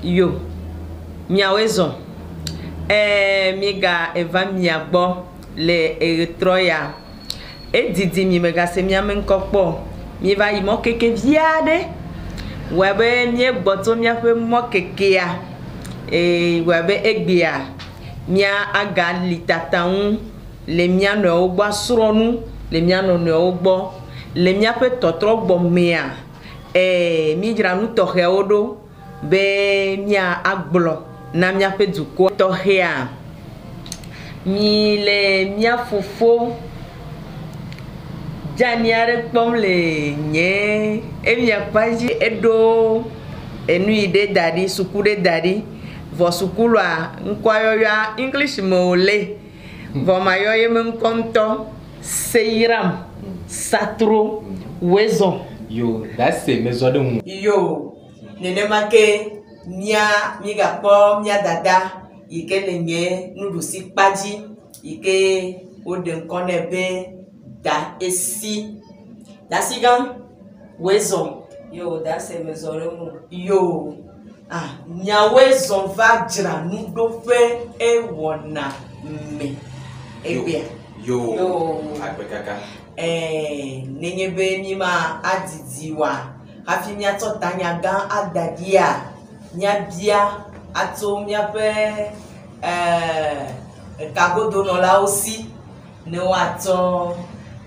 Yo, miawezo. Miga eva miagbo le Eritrea. E didi mi mega se miamen kokpo. Mi va imo keke viade. Webe mi gboto mi afe mo keke ya. Webe egbia. Mia aga litataun. Le mia no ogba suronu. Le mia no ogbo. Le mia pe totro gbo mea. Mi jira nu tohe odo. Be mia agblo. Na mia pe duko tohea. Mi le mia fofo. Janiare pom le nye. E mia paji edo. Enu ide dadi. Sukude dadi. Vo sukulu a. Nkwayo ya English mole. Vo mayo ye mkonto. Seiram. Satro. Wezo. Yo, that's the method. Yo. Nene make. Mia miga po mia dada ike lenye nudusi paji ike oden konebe da esi dasigan wezo yo dase mezore mu yo nya wezo va jira nudo fe ewona me ebia yo akpekaka nenye be mi ma adidiwa hafi mi atotanya gan adadia Nyabia ato miape kagodo no la aussi ne wato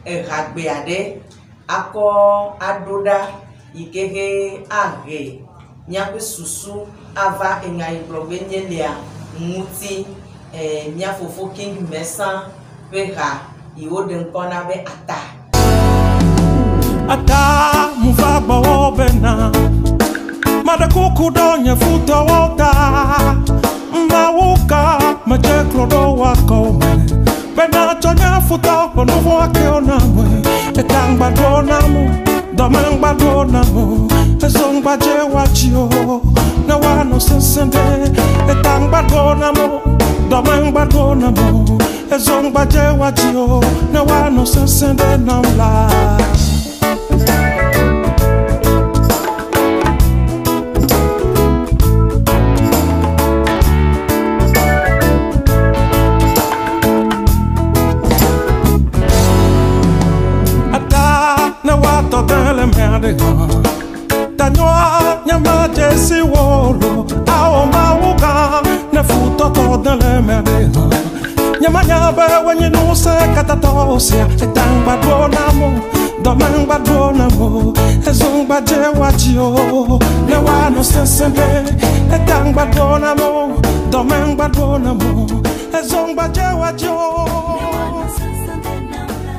ragbeade ako adoda ikege age nyape susu ava engai probenyelia muti nya fofo king mesan peha iode nkona be ata muvaba obena Mada kuku donya futa wota Mawuka majeklo do wako Bena chonya futa ponufu wake onamwe Etangba do namu Domengba do namu Ezongba je wachio Na wano sensende Etangba do namu Domengba do namu Ezongba je wachio Na wano sensende namla Tanyoa nyama jesi wolo Ao mawuka ne futo to dele merde Nyama nyabe wenye nuse katatosia Etangba donamo Domengba donamo Ezongba je wachio Ne wano sesende Etangba donamo Domengba donamo Ezongba je wachio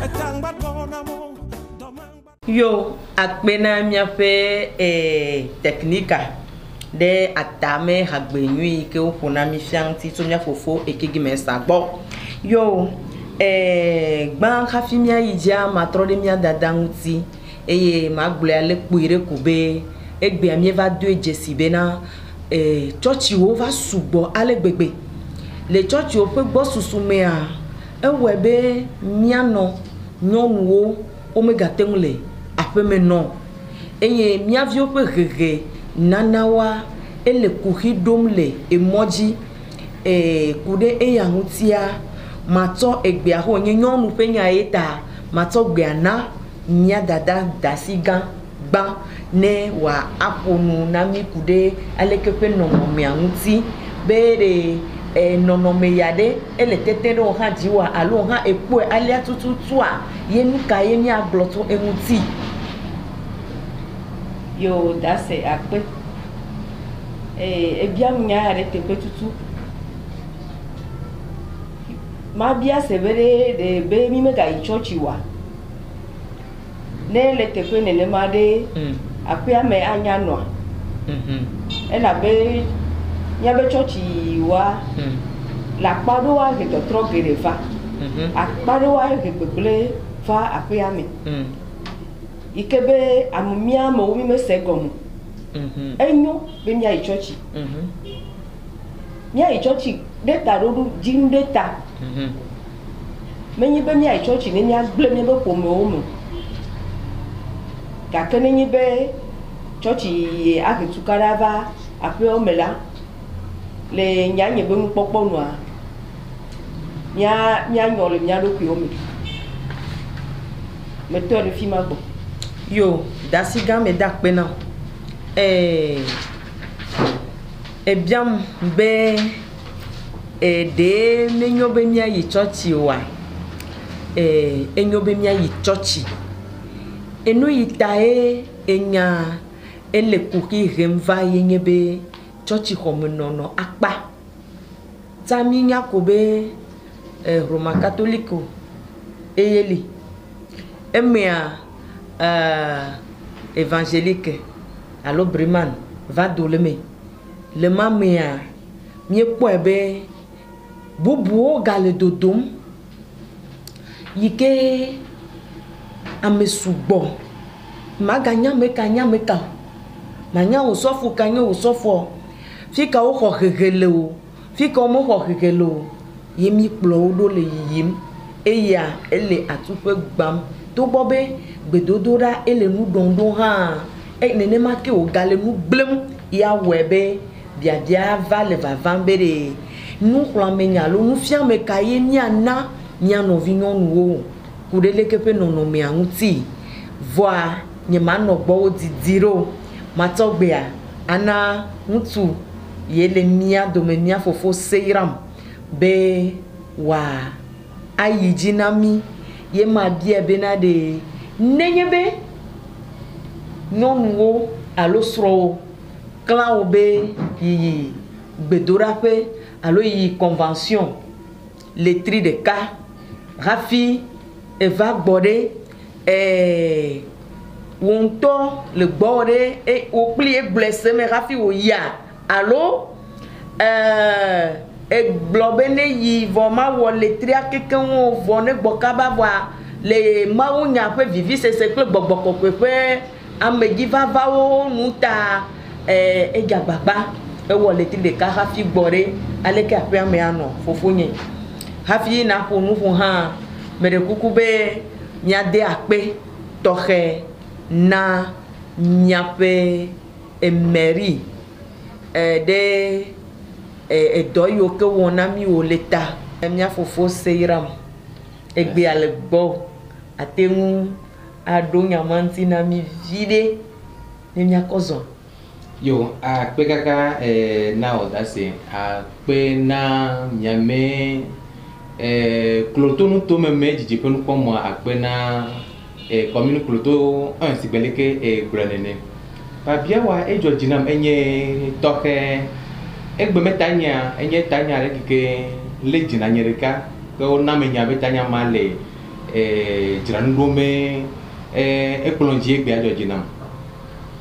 Etangba donamo Yo, akpena miape teknika de atame hagbenui ke opona mi fianti to mia fofo ekegi mesa gbo. Yo, gban khafi mia ija matro de mia dadanguti eye magbule ale puire kube egbe ami va do ejesibe na church wo va subo ale gbegbe. Le church wo pe gbo susume a ewebe mia no nyonwo omega temule apeme non eye miavio pe rere nanawa ele kuhi domle emoji kude eyangutia mato egbe aho nyonu pe nya eta mato gbe ana mia dada dasigan gba ne wa aponu na mi kude alekepe no mi anguti bere nono me yade ele tetero ha jiwa alo ha epo alia tututua yenu ka yemi agloto emuti yo dase akpe ebia mnya arete petutu ma bia severe de be mi mega church wa ne le tepe ne ma de akpe ame anya no ela be nya be church wa la pado wa ke to tro gere fa akpado wa ke peple fa akpe ame ikebe amumia mo wi me segom enyo be mia ichochi mia ichochi data rodu jin data menyi be mia ichochi ne mia gble me be pomo omo ka kenenyi be chochi aketukarava ape omela le nyanye be mukpokpo noa nya nyo le nya do kuomi me to le fima gbo yo dasiga me da pe na bien be de menyo be mia yi church wa enyo be mia yi church enu itae enya ele kuki remva yenye be church homonono akpa taminya ko be Roma catholique eyeli emia évangélique allo Breman va doleme le mamia mi po ebe bubu gale dodom yike amesugbo maganya meka manya osofu kanya osofo fika o khogele o fika mo khogele o yemi plo do le yim eya ele atupe gbam to bobe gbedodora ele nu dondo ha nene make o gale nu blem ya webe biabia vale va vambere nu klamenya lo nu fiame kaye nyana nyano vignon wo kudele kepe nono me anti voa nyema no gbo didiro matogbea ana mutu yele mia domenia fofo seiram be wa ayijinami ye ma bia benade nenyebe nonwo alosro clan obe yi gbedorape alo yi convention les tri de cas rafi eva gbode wonto le gbode e o pli blessé mais rafi o ya alo e globene yi voma wo le tri akeke won vone gbokaba wa le mawo nya pe vivi c'est que gbogbo pe ameji va wo nuta e gagbagba e wo le tri de cas rafi gbore aleke ape ame ano fofonye hafi na ko nu fun ha mere kuku be nyade akpe tohe na nyape emeri de doyo ke wona mi o leta mia fofo seiram egbe algbo atenu ado nyamanti na mi vide ne mia kozo yo akpe kaka na odase akpe na nyame cloto no to me djp no como akpena commune cloto un sibeleke granene pa bia wa ejo jinam enye toke egbe metanya enye tanya rekike le jinanyereka ko na menya betanya male jiranudome ekolonji egbe ajo jinam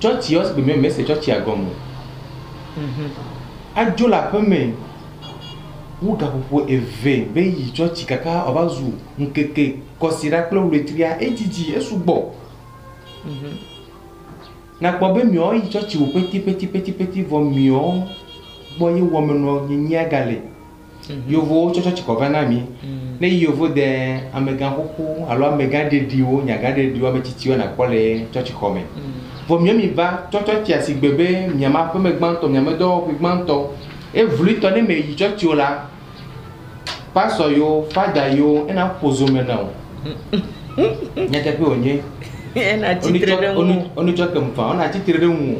church yos be me message church agomo ajo la peme wuga popo eve be yi church kaka obazu nkeke kosira klo retria ejiji esugbo na gbo be mi o yi church wo peti vo mi o gbo yi wo meno nyinya gale yovo church ko vana mi ne yovo de amegan popo alo amegan de diwo nyaga de diwo me titi na kole church ko me vo mi va church asigbebe mi ma pe me gbanto mi me do pe gbanto e vulu to ne me yi church ola pastor yo father yo ena pozo me now nyate pe onye ena titre onu choke mfa ona titre mu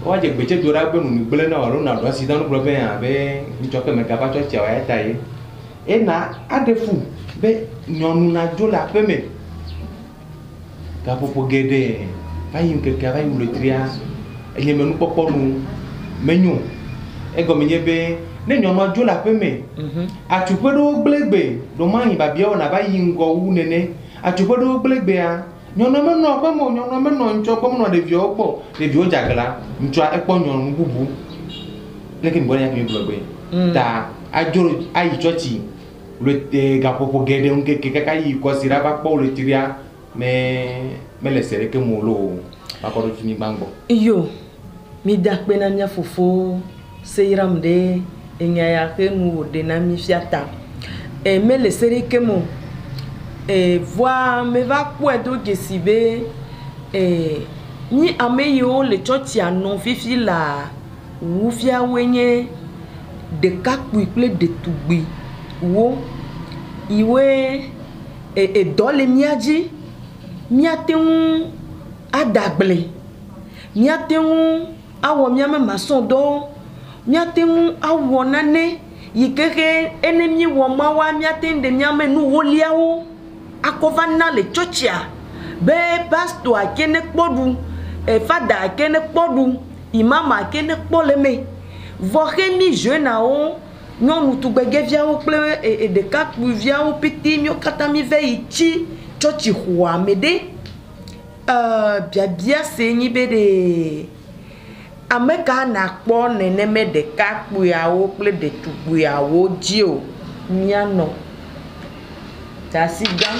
o je gbeche dora pe nu gbele na oro na do si dan pro be ya be ni choke me ka ba church wa ya tai ena adefu be nyonu na jola pe me ka popo gede bayim ke ka bayim le tria enye menu popo nu menyu ego menye be ne nyono jola pe me atupedo gbelegbe do man ba bia ona ba yingo wu nene atupedo gbelegbe a nyono me no pe mo nyono me no ncho ko mo no de vi opo de vi o jagala ncho epo nyono bubu lekin bo ya mi gbelegbe ta ajoro ayi chochi le ga popo gede unke ke ka yi ko sira ba po le tiria me le sere ke mo lo ba ko fini bangbo yo mi da pe na mia fofo seiram de enya ya ke nu de na mi fiata me le sere ke mo voir me va quoi do gesibe ni ameyo le church ya non fifi la wu fia wenye ɖekakpui kple ɖetugbui wo yiwoe edɔ le mía dzi míate ŋu ada agble míate ŋu awɔ míame masɔn dɔ míate ŋu awɔ nane yi ke he ene míewɔ mawa míate ŋu ɖe míame nuwoliawo akɔ va na le tsɔtsia be pastor ake ne kpɔ ɖu fada ake ne kpɔ ɖu imam ake ne kpɔ le me vɔ he mi jenawo nyɔnu tugbɛgɛviawo kple ɖekakpuiviawo pete míwo katã mi ve yi tsi tsɔtsi xɔa me ɖe biabia se nyi be ɖe ame ka nakpɔ neneme ɖekakpuiawo kple ɖetugbuiawo dzi o míanɔ tasi gã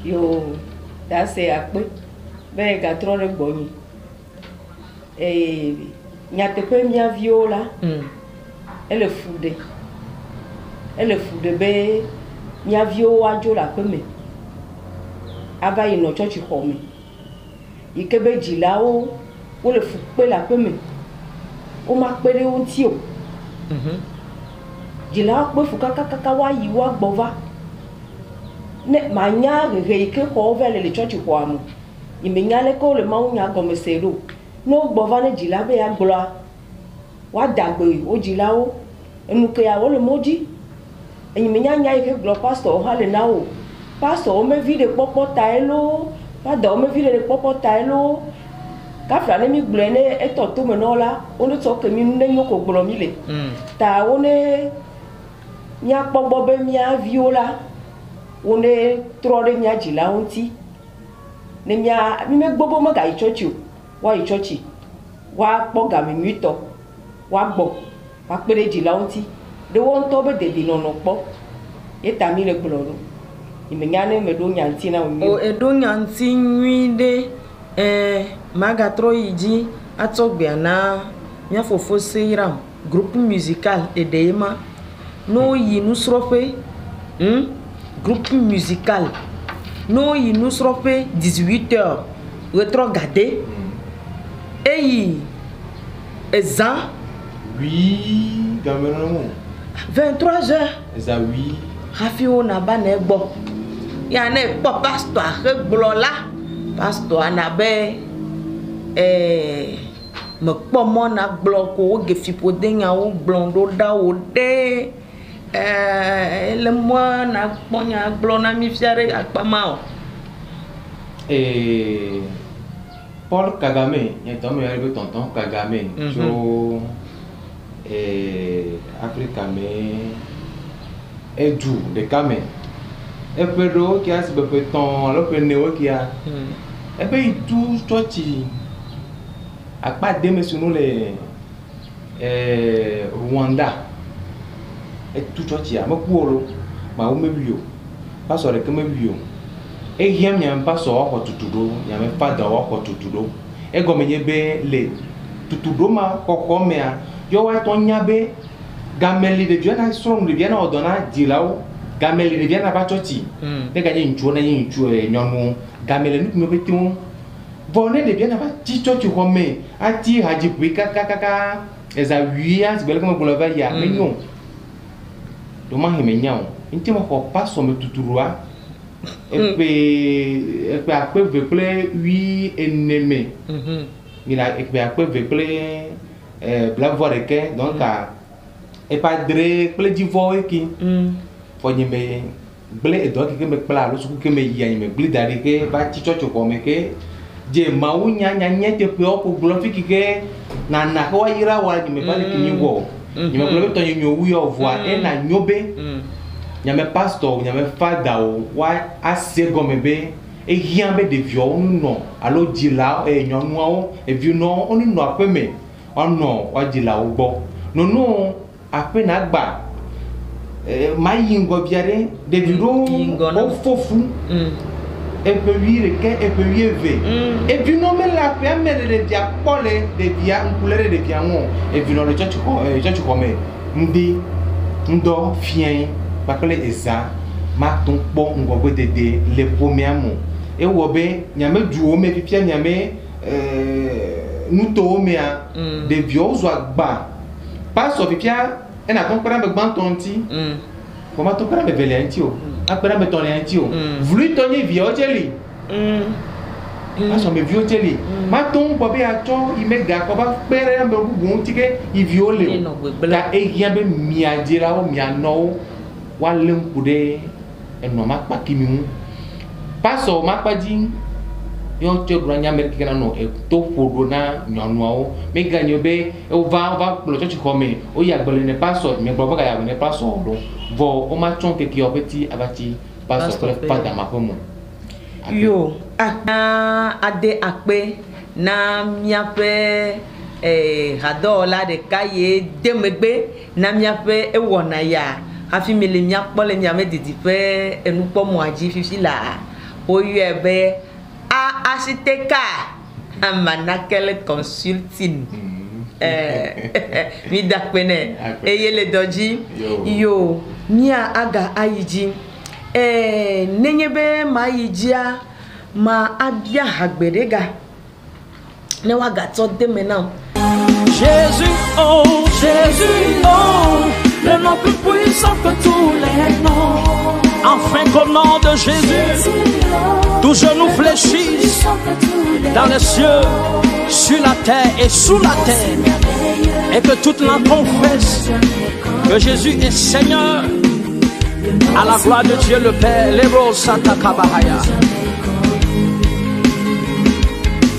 yo tase akpe be gatrɔ ɖe gbɔnyi nyateƒe mía viwo la ele fu ɖe be mía viwo woadzo le aƒe me ava yi nɔ tsɔtsi xɔ me yi ke be dzilawo wole fu kpe le aƒe me woma kpe ɖe wo ŋuti o dzilawo kpe fu kakakaka woayi woagbɔ va ne manya hehe yi ke xɔwo va le tsɔtsi xɔa me yi menya leke wole mawu nya gɔme se ɖo ne wogbɔ va ne dzila be ya gblɔa woada gbe wo dzilawo enu ke ya wole mo dzi enyi menya nya yi ke gblɔ pastor hã le na wo pastor wo mevi ɖe kpɔkpɔ tae lo fada wo mevi ɖe kpɔkpɔ tae lo kafra ne mi gblɔe ne etɔ tome nɔ la wo ne tsɔ ke mi nu ne nyo ko gblɔ mi le ta wo ne míakpɔ gbɔ be mía viwo la wo ne trɔ ɖe mía dzilawo ŋuti ne mi megbɔ be megayi tsɔtsi o woayi tsɔtsi woakpɔ game nyuitɔ woagbɔ woakpe ɖe dzilawo ŋuti ɖe wo ŋutɔ be dedienɔnɔ kpɔ ye ta mi le gblɔ ɖo imenya ne meɖo nya ŋuti na wo o eɖo nya ŋuti nyui ɖe magatrɔ yi dzi atsɔ gbea na mía fofo Seiram groupe musical eɖe ma no yi nusrɔ̃ƒe groupe musical no yi nusrɔ̃ƒe 18h retrɔ gade eyi ezan oui gamelamo 23h eza oui hafi wo na ba na gbɔ ya ne kpɔ pastor axe gblɔ la pastor na be me kpɔ mɔ na gblɔ ko wo gefi ƒode nyawo gblɔ ɖo ɖa wo ɖe le mɔ na kpɔ nya gblɔ na mi fia ɖe akpa ma o Paul Kagame nye tɔme yɛrɛ be tonton Kagame tso Afrika me edu ɖeka me eƒe ɖewo kia si be ƒe tɔn alo ƒe newo kia ebe yi tu tsɔtsi akpa deme si no le Rwanda etu tsɔtsia me kpɔ lo ma wo mebi o pastor ɖeke mebi o ehiam nyame pastor waxɔ tutu ɖo nyame fada waxɔ tutu ɖo egɔme nye be le tutu ɖo ma kɔkɔ mea yɔ woatɔ nya be gameli ɖevia na srɔ̃nu ɖevia na wɔdɔ na dzilawo gameli ɖevia na va tsɔtsi ne ganye ŋutsuwo ne nye ŋutsu nyɔnuwo gameli nukume pete ŋu vɔ ne ɖevia na va tsi tsɔtsi xɔ me ati hadzipui kakakaka eza wuia sigbe leke megblɔ va yia menyo do ma heme nya o ŋuti me xɔ pastor me tutu ɖoa ekpe akpe ve kple wi eneme mina ekpe akpe ve kple blavɔ ɖeke donc eƒe adre kple dzivɔ eki fɔ nye me gble edɔ ke me kpla alo suku ke me yia nye me gble da ɖi ke va tsi tsɔtsi xɔ me ke dze mawu nya nye teƒewo ko gblɔ fi ke nana ke woayra wa nye me va le ke mi wɔ nye me gblɔ be tɔ nye nyo wu yɔ vɔa ena nyo be nyame pastor nyame fada o wa ase gɔme be ehiã be ɖeviawo nɔ alo dzila nyɔnuawo evinɔwo woni nɔ aƒe me woanɔ wa dzilawo gbɔ nono aƒe na gba ma yi ŋgɔ via ɖe ɖevi ɖewo wofofu eƒe wi ɖeke eƒe wi eve evinɔ me le aƒea me le ɖevia kpɔ le ɖevia ŋku le ɖe ɖevia ŋu evinɔ le tsɔtsi xɔ me ŋdi ŋdɔ fiẽ kpakple eza ma tún kpɔ ŋgɔgbe dede le ƒomea me ewɔ be nyame duwo me fifia nyame nutowo mea ɖeviwo zɔ agba pastor pipia ena ton pera me gban ton ti comment ton pera me vele anti o a pera me ton anti o vlu ton ni vi o jeli pastor me vi o jeli ma ton bo be a to i me ga ko ba pera me gugun ti ke i vi o le ka e yan be mi ajira o mi ano wa le nkude eno ma pa kimi pastor ma pa di yo te granya america no e to fodo na nyanwao me ganyo be o va lo church come o ya gbele ne pastor me gbo ga ya ne pastor do vo o ma chon ke ki obeti abati pastor pa da ma komo yo ade akpe na miape hado la de kaye demegbe na miape e wona ya afi mele miapo le miame didi pe enu po mo aji fifi la o yebe Asiteka Amanakele Consulting mi dakpene eyele doji yo mia aga ayiji nenyebe ma yijia ma abia hagberega ne waga to de mena Jésus, oh, le nom plus puissant que tous les noms. Enfin qu'au nom de Jésus, tous genoux fléchissent dans les cieux, sur la terre et sous la terre, et que toute langue confesse que Jésus est Seigneur, à la gloire de Dieu le Père. Lebo Santa Kabahaya.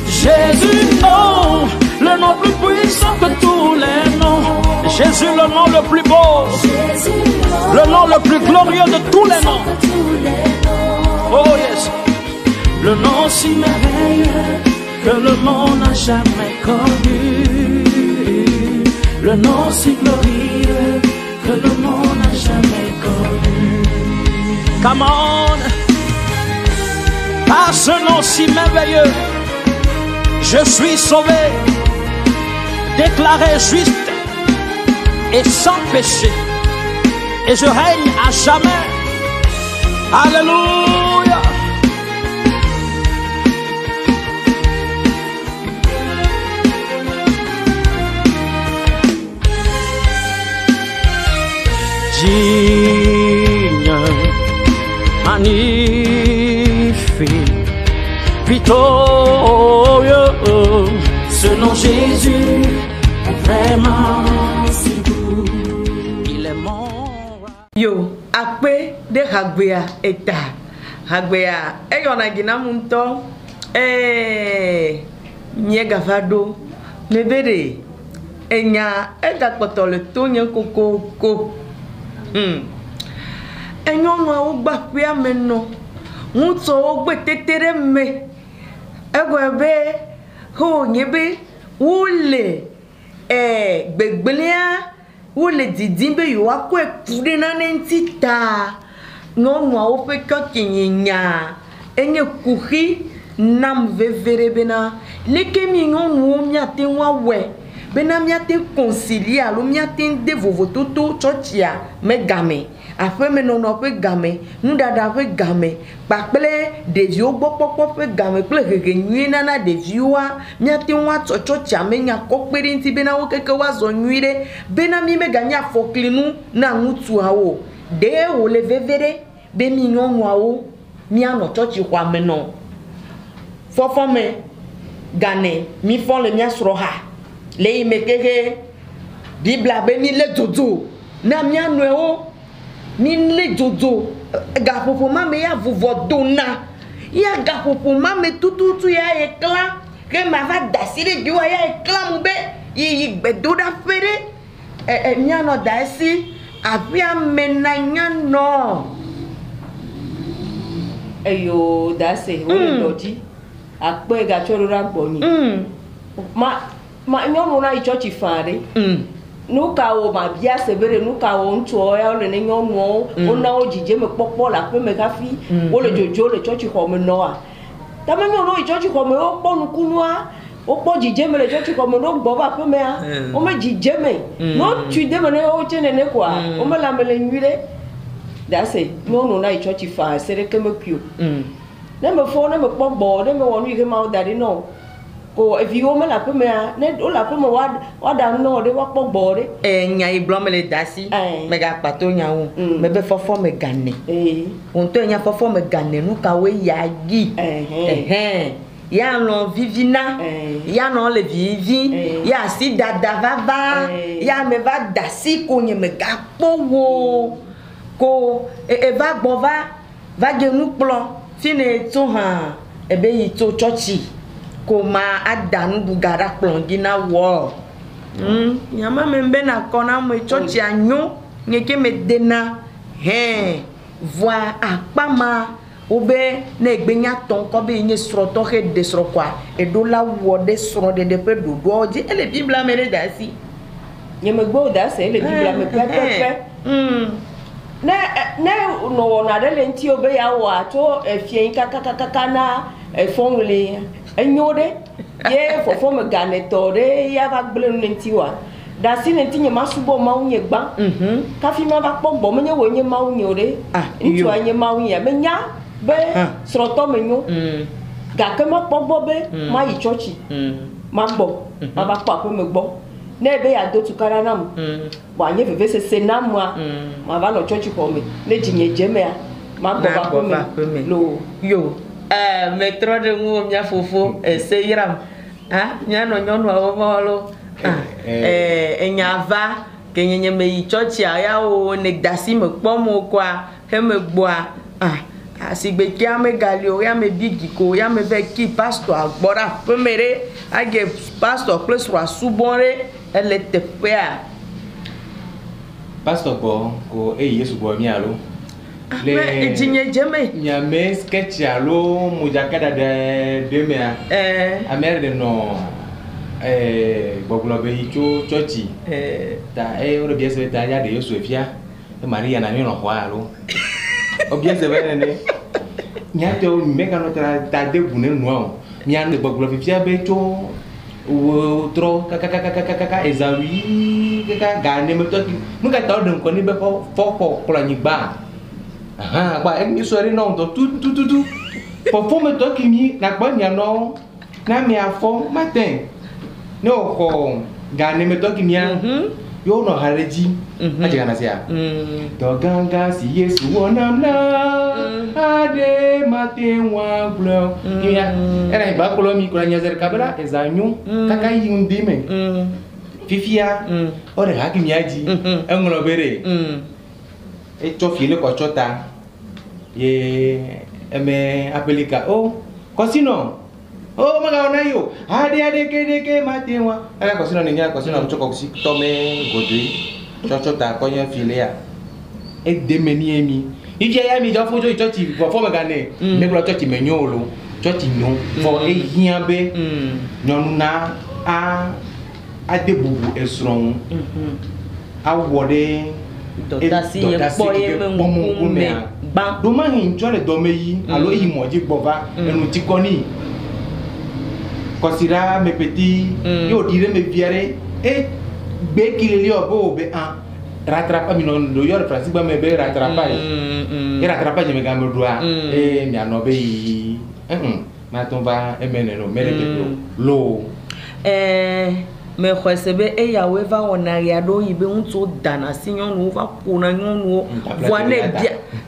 Jésus, oh, le nom plus puissant que tous les noms. Jésus, le nom le plus beau, le nom le plus glorieux de tous les noms. Oh yes, le nom si merveilleux que le monde n'a jamais connu. Le nom si glorieux que le monde n'a jamais connu. Come on, par ce nom si merveilleux, je suis sauvé, déclaré juste et sans péché, et je règne à jamais. Alléluia. Digne, magnifique, victorieux, ce nom Jésus, vraiment si doux, il est mon roi. Yo, akpe de hagbea eta. Hagbea, yona gina munto, nye gavado, mebere, enya, potole to nye koko. Enyon wa ugba pia meno, muto ogbe tetere me, egwebe, ho nyebe, wule, begbelea, wule didimbe yuwa kwe kude na nentita, ngonwa ope kakinya, enye kuhi, nam veverebena, leke mi ngonwa miate wawe, bena miate concilia, lo miate devovo toto chochia, me game. Après me non pe game nous dada pe game pakple devi o gbopopop pe game ple regenui nana devi wa miate wa chocho chame nya kokperi nti bena wo keke wa zo nuire bena mi me ganya foklinu na ngutu awo de o le vevere be mi nyon wa o mi ano chochi kwa me no fofo me gane mi fon le mia sroha le me keke bibla be ni le dodo na mi anu e o ni le jojo gapopo mame ya vovodona ya gapopo mame tututu ya ekla ke ma va dasire diwa ya ekla mube yi gbedoda fere nyano dasi apia menanya no eyo dase o lodi akpe ga chorora gboni ma nyono na ichochi fare nuka o ma bia sebere nuka o nto ya le ne nyono o na o jije me popo la pe me kafi o le jojo le church ko me no a ta me nyono church ko me o po nukunu a o po jije me le church ko me no gbo ba pe me a o me jije me no tu de me o chene ne kwa o me la me le nwire da se nyono na church fa sere ke me pio na me fo na me po bo na me wonu ike ma o dadi no ko eviwo me la peme ne o la peme wa da no de wa po gbo de nya iblo me le dasi me ga pato nya wo me be fofo me gane on to nya fofo me gane nu ka we ya gi ya no vivina ya no le vivi ya si dada vava ya me va dasi ko nye me ga po wo ko e va gbo va ge nu plan fine to han e be yi to churchi ko ma adanu bugara plongi na wo nyama membe na kona mo churchi anyo nyeke me dena voi akpama obe na egbenya ton ko be nye sro to he de sro kwa e do la wo de sro de pe do oji ele bibla me le dasi nyeme gbo dasi ele bibla me pe ne no na de lenti obe ya wa to efie kaka na fonle enyode ye fofo me gane to de ya va gble lenti wa dasi lenti nye masubo ma unye gba ka fi ma ba pombo me nye wo nye ma unye ore ntu anye ma unye me nya be sroto me nyu ga ke ma pombo be ma yi church ma gbo ma ba pa ko me gbo ne be ya do tukara nam bo anye veve se namwa ma va no church ko me ne jinye jeme ya ma gbo ba ko me lo yo metro de ngo mya fofo se yiram nya no nyonu awo molo enyava ke nyenye me yi church ya o ne dasi me pomo kwa he me gbo asigbe ki ame galio ya me bigi ko ya me be ki pastor agbora pemere age pastor plus wa subonre ele tepea pastor ko yesu bo mi alo le jinye jeme nya me sketch alo mujakada de demea amer de no gbogbo be hicho chochi ta o bien se ta ya de yesu efia maria na ni no kwa alo obien se venene nyato meka no ta de bune no nyande gbogbo fifia be cho wo tro kaka ezawi kaka gane meto nuka ta odun ko ni be fo ni gba gba en mi sori no to tu fo me to kimi na gba nya no na mi afo matin no ko gane meto kimi yo no hareji aje kana sia to ganga si yesu wonamna ade matenwa blo kia era ba kolo mi kula nyazer kabela ezanyu kaka yundime fifia ore hakimi aji engolo bere e to file ko chota ye eme apelika kosino maga ona yo ade ke matenwa ala kosino nya kosino mchoko kusi tome godri chota ko nya filea e demeni emi ije ya mi jo fojo church fo me gane me glo church me nyolo church nyo fo e hiabe nyonu na adebubu esron awode dotasi ye po ye me ba do ma hin jole do me yi alo yi moji gbova enu tikoni kosira me petit yo dire me viere e be kilili obo be rattrapa mi non do yor francis ba me be rattrapa rattrapa je me gambe doa mi anobe yi ma ton va emeneno mere lo me khosebe e yawe va ona ya do yibe unto dana sinyonu va pona nyonu vo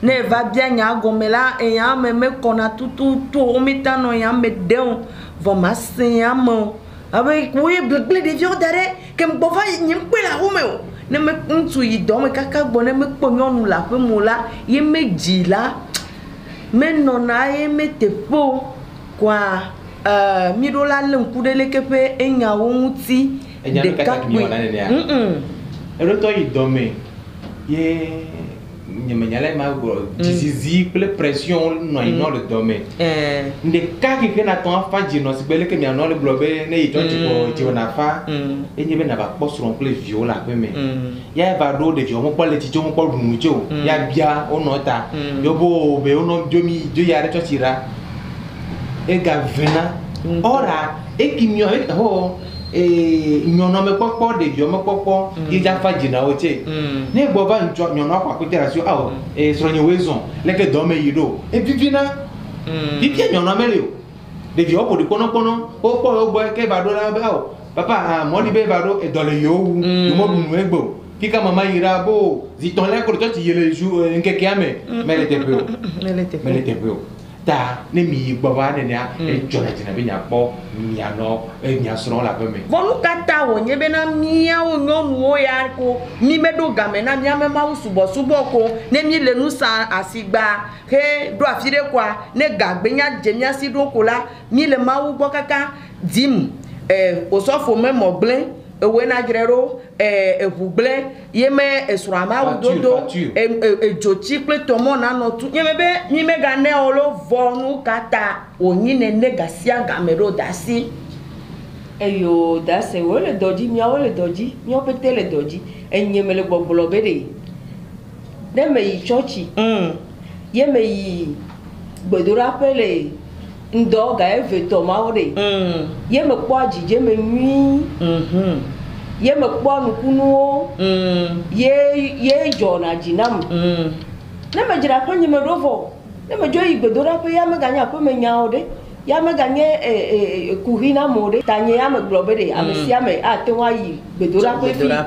ne va bien nya gomela e ya me kona tutu to mitano ya me deon vo masia mo avec oui blé de viande dare que me bova nyimpe la romeo ne me unto yi do me kaka gbone me ponyonu la pe mo la ye me jila me nona ye me tepo kwa mirola lenkudele kepe enya wonti de kakwe to idome ye nyamenyala ma go dizizi ple pression no ino le dome nde kaki ke na ton fa jino sibele ke mi ano le blobe ne ito tipo na fa enye be na ba posron ple viola pe me ya ba do de vio mo pole ti jo mo po runjo ya bia onota yo bo be ono jomi jo ya re to tira e gavena ora e kimio e ho nyono me popo de vio me popo ija fajina oche ne gbova njo nyono akwa kutera sio sronye wezon leke do me yido e vivina vivia nyono me leo Devi o podi kono o po o boy ke va do la ba o papa mo di be va do e do le yo wu mo du nu egbo kika mama ira bo ziton la ko to ti yele ju nke kiame mele te pe o ta ne mi baba ne na e jona tina be nya po mi ano e nya sro la be me vonu kata wo nye be na mia o nyonu o ya ko mi me do game na mia me ma usubo ko ne mi le nu sa asigba he do afire kwa ne gagbe nya je mia si do ko la mi le ma wo gbo kaka dim osofo me mogble ewe na grero ebugble yeme esurama udodo ejochi ple tomo na no tu yeme be mi me ga ne olo vonu kata onyi ne negasia gamero dasi eyo dase wole doji mi o pete le doji enyeme le gbogbo bede de me yi churchi yeme yi gbedora pele ndo ga eve to ma ore ye me po ajije me nwi ye me po nukunu ye jona jinam ne me jira pa nyeme rovo ne me jo igbedora pe ya me ganya pe me nya ode ya me ganye kuhina mode tanye ya me globere amesia me atenwa yi gbedora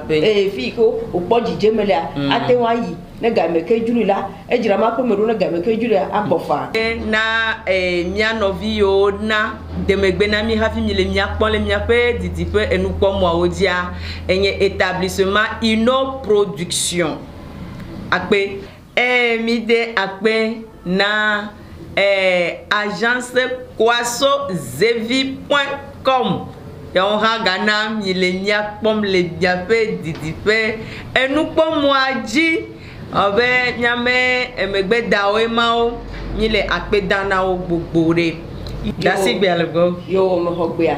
pe fi ko opo jije me le atenwa yi ne ga me ke juru la e jira ma pe me ro ne ga me ke juru agbofa na mia novi yo na de megbe na mi hafi mi le mia pon le mia pe didi pe enu po mo odia enye établissement Ino Production akpe mi de akpe na agence kwasozevi.com yon ha gana mi le mia pom le mia pe didi pe enu po mo aji obe nyame emegbe dawe mao mi le akpe dana o gbogbo re dasi gbe algo yo mo hogbe a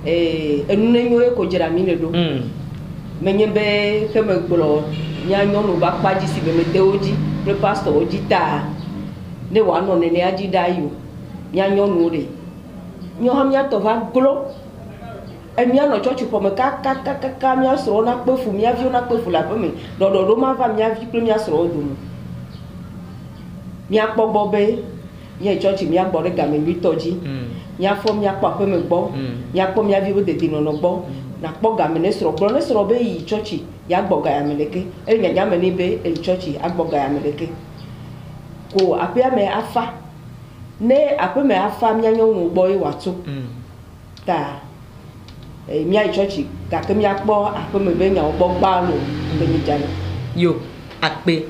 enu ne yo ko jira mi le do menye be ke me gbolo nya nyonu ba paji si be me te oji le pastor oji ta ne wa no ne aji da yo nya nyonu re nyo ha mi to va glo emi ano church for me ka mi asro na pefu mi avi na pefu la pe mi do ma va mi avi pe mi asro do mi apogbo be mi church mi agbore ga me mi toji mi afo mi apa pe me gbo mi apo mi avi bo de dino no gbo na po ga me ne sro be yi church ya gbo ga ya meleke e nya me ni be e church agbo ga ya meleke ko apia me afa ne ape me afa mi anyo nu gbo yi wato ta mi ai church ka ke mi akpo apo me be nya ogbo gba lo be mi jale yo akpe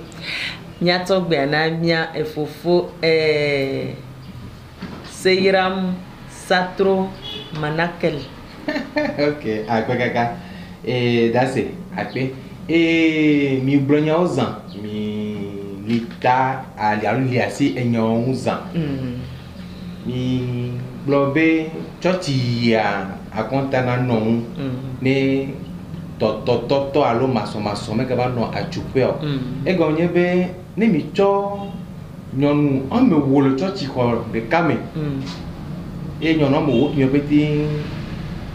nya to gbe na mia efofo Seiram Satro Manakel okay akpe kaka that's it akpe mi bronya ozan mi lita ali ali asi enyo ozan mi blobe church ya akonta na no ne to alo maso me ka ba no achupe o e go nye be ne mi cho nyonu o me wo lo church ko de kame e nyonu mo wo ki peti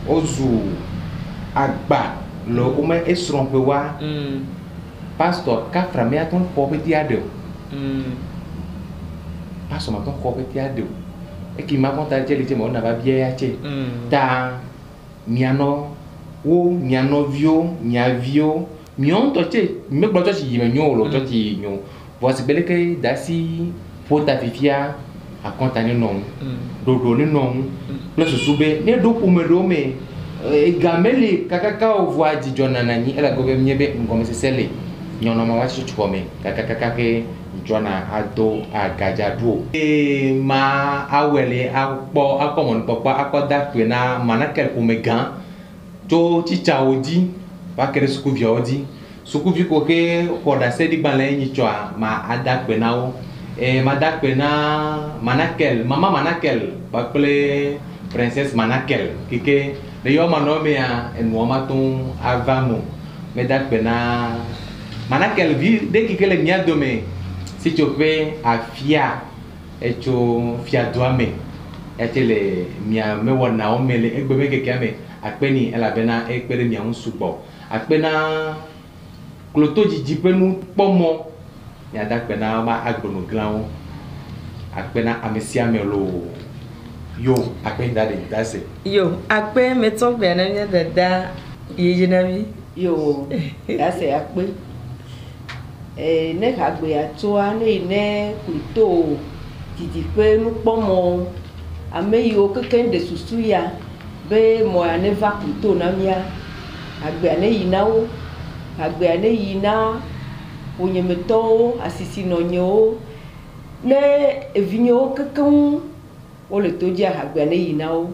ozu agba lo o me esron pe wa pastor ka frame aton ko peti ade pastor ma ton ko peti ade e ki ma konta je lite mo na ba bia ya che ta miano wo miano vio mia vio mion to che me gbo to chi me nyo lo to chi nyo voici bele ke dasi pota fifia a konta ni non do ni non plus sube ne do pour me do me gameli kaka o voix di jona nani ela go be miebe ngome se sele nyono ma wa chi ko me kaka ke jona ado agaja do ma awele akpo akomon papa akoda pe na manakel ko me gan to chicha odi ba kere sukuvi odi sukuvi ko ke ko da se di banle ni choa ma ada pe na o ma da pe na manakel mama manakel ba ple princesse manakel kike de yo manome a en mo matun avamo me da pe na manakel vi de kike le nya dome si tu peux afia echo fia doame etele mia me wona o mele egbe me keke me akpeni ela bena ekpere mia unsubo akpena kloto jiji penu pomo ya da akpena ma agbono glan akpena amesia melo yo akpe da de da se Yo, akpe meto be na mi dada yeje na mi. Yo, ase akpe. Ne kagbe atoa ne kuto titi pe nu pomo. Ame yo keke de susu ya be mo ya ne va kuto na mia. Agbe ane yinawo. Agbe ane yina onyemeto asisi no nyo. Ne evinyo keke o le toji agbe ane yinawo.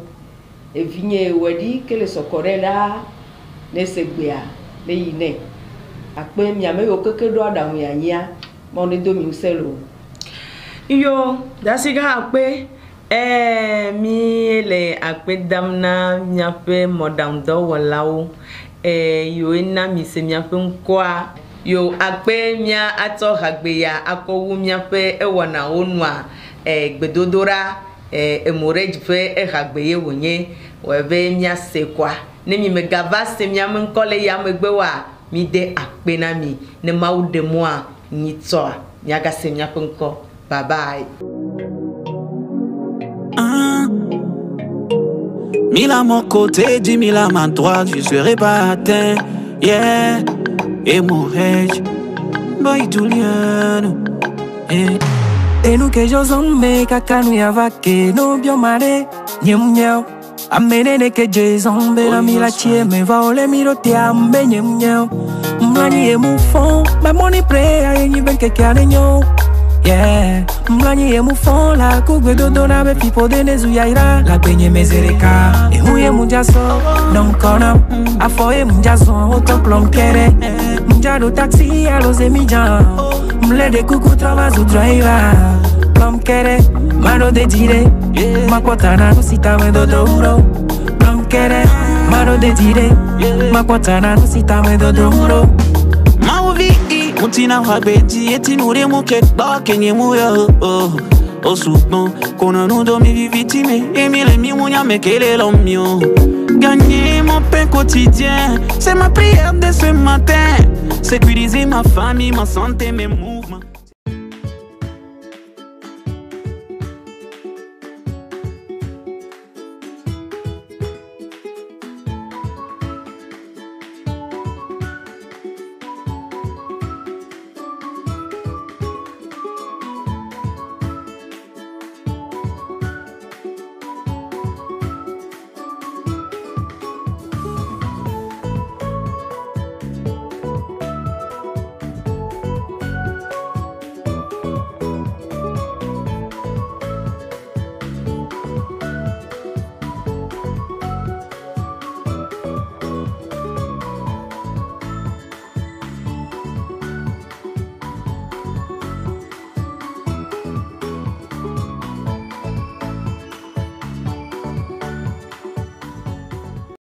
Evinye wedi kele sokorela ne segbea ne yine. Akpe miame yo keke do adamu ya nya mo ne do mi uselo. Yo, dasiga akpe mi le akpe damna miape modam do walao yo ina mi se miape nkwa yo akpe mia ato hagbe ya akowu miape ewona onwa gbedodora emorej fe hagbe ye wonye webe mia se kwa ne mi megava se miame nkole ya megbewa mi de akpe na mi ne maude moi nyitso nyaga se miape nko. Bye bye. Mille à mon côté, 10 000 à ma droite, je serai pas atteint. Yeah, et mon rage, boy Juliano. Et nous que j'osombe, kakanu ya vake, no biomare, nyem nyeo. Amene ne que j'osombe, la mila chie, me va ole miro te ambe nyem nyeo. Mlani e mu fond, ma money play, aye ni ben keke anenyo. Yeah, mlani ye mu fond la kugwe dodo na be pipo de nezu yaira la benye mezereka e huye munjaso non kona afoye munjaso auto plom kere munjado taxi a los emijan mle de kuku travazo driver plom kere mano de dire makwatana nusita me dodo uro plom kere mano de dire makwatana nusita me dodo uro mauvi Mutina wabeti eti nure muke kenye muyo o soupon kono no do mi victime Emile mi munya mekele lo mio gagner mon pain quotidien c'est ma prière de ce matin sécuriser ma famille ma santé mes mots